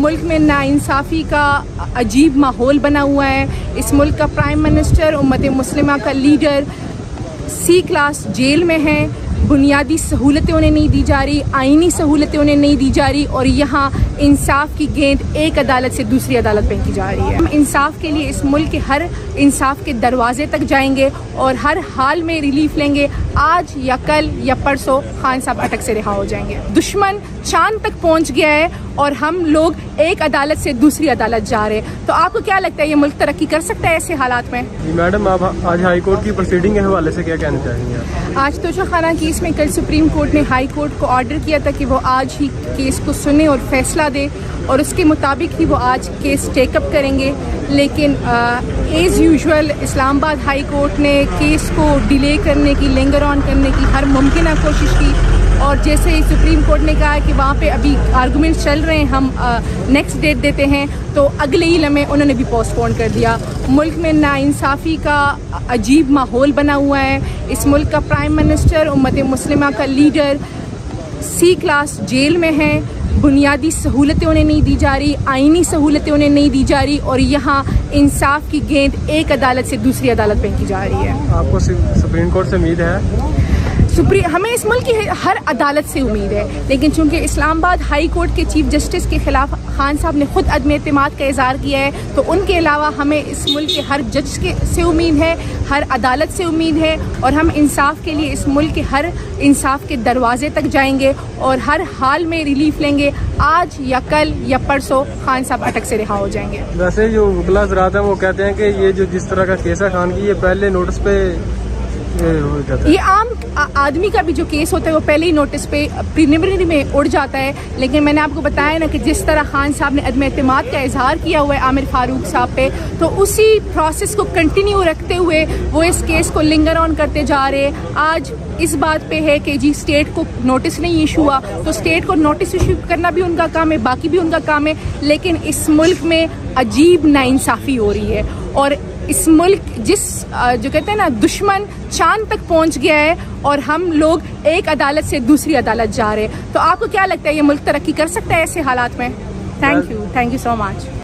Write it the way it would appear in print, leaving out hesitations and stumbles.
ملک میں ناانصافی کا عجیب ماحول بنا ہوا ہے. اس ملک کا پرائم منسٹر امت مسلمہ کا لیڈر سی کلاس جیل میں ہے. بنیادی سہولتیں انہیں نہیں دی جا رہی, آئینی سہولتیں انہیں نہیں دی جا رہی, اور یہاں انصاف کی گیند ایک عدالت سے دوسری عدالت پھینکی جا رہی ہے. ہم انصاف کے لیے اس ملک کے ہر انصاف کے دروازے تک جائیں گے اور ہر حال میں ریلیف لیں گے. آج یا کل یا پرسوں خان صاحب اٹک سے رہا ہو جائیں گے. دشمن چاند تک پہنچ گیا ہے اور ہم لوگ ایک عدالت سے دوسری عدالت جا رہے ہیں. تو آپ کو کیا لگتا ہے یہ ملک ترقی کر سکتا ہے ایسے حالات میں؟ میڈم آپ آج ہائی کورٹ کی پروسیڈنگ کے حوالے سے کیا کہنا چاہیں گے؟ آج توشہ خانہ کیس میں کل سپریم کورٹ نے ہائی کورٹ کو آرڈر کیا تھا کہ وہ آج ہی کیس کو سنے اور فیصلہ دے, اور اس کے مطابق ہی وہ آج کیس ٹیک اپ کریں گے. لیکن ایز یوزول اسلام آباد ہائی کورٹ نے کیس کو ڈیلے کرنے کی, لنگر آن کرنے کی ہر ممکنہ کوشش کی, اور جیسے ہی سپریم کورٹ نے کہا کہ وہاں پہ ابھی آرگومنٹ چل رہے ہیں, ہم نیکسٹ ڈیٹ دیتے ہیں, تو اگلے ہی لمحے انہوں نے بھی پوسٹ پون کر دیا. ملک میں ناانصافی کا عجیب ماحول بنا ہوا ہے. اس ملک کا پرائم منسٹر امت مسلمہ کا لیڈر سی کلاس جیل میں ہے. بنیادی سہولتیں انہیں نہیں دی جا رہی, آئینی سہولتیں انہیں نہیں دی جا رہی, اور یہاں انصاف کی گیند ایک عدالت سے دوسری عدالت پھینکی جا رہی ہے. آپ کو سپریم کورٹ سے امید ہے؟ ہمیں اس ملک کی ہر عدالت سے امید ہے, لیکن چونکہ اسلام آباد ہائی کورٹ کے چیف جسٹس کے خلاف خان صاحب نے خود عدم اعتماد کا اظہار کیا ہے, تو ان کے علاوہ ہمیں اس ملک کے ہر جج سے امید ہے, ہر عدالت سے امید ہے, اور ہم انصاف کے لیے اس ملک کے ہر انصاف کے دروازے تک جائیں گے اور ہر حال میں ریلیف لیں گے. آج یا کل یا پرسوں خان صاحب اٹک سے رہا ہو جائیں گے. ویسے جو وکلا حضرات ہیں وہ کہتے ہیں کہ یہ جو جس طرح کا کیس ہے خان کی, یہ پہلے نوٹس پہ یہ عام آدمی کا بھی جو کیس ہوتا ہے وہ پہلے ہی نوٹس پہ پریلیمنری میں اڑ جاتا ہے. لیکن میں نے آپ کو بتایا نا کہ جس طرح خان صاحب نے عدم اعتماد کا اظہار کیا ہوا ہے عامر فاروق صاحب پہ, تو اسی پروسیس کو کنٹینیو رکھتے ہوئے وہ اس کیس کو لنگر آن کرتے جا رہے. آج اس بات پہ ہے کہ جی اسٹیٹ کو نوٹس نہیں ایشو ہوا, تو اسٹیٹ کو نوٹس ایشو کرنا بھی ان کا کام ہے, باقی بھی ان کا کام ہے. لیکن اس ملک میں عجیب ناانصافی ہو رہی ہے, اور اس ملک جو کہتے ہیں نا دشمن چاند تک پہنچ گیا ہے اور ہم لوگ ایک عدالت سے دوسری عدالت جا رہے ہیں. تو آپ کو کیا لگتا ہے یہ ملک ترقی کر سکتا ہے ایسے حالات میں؟ Thank you so much.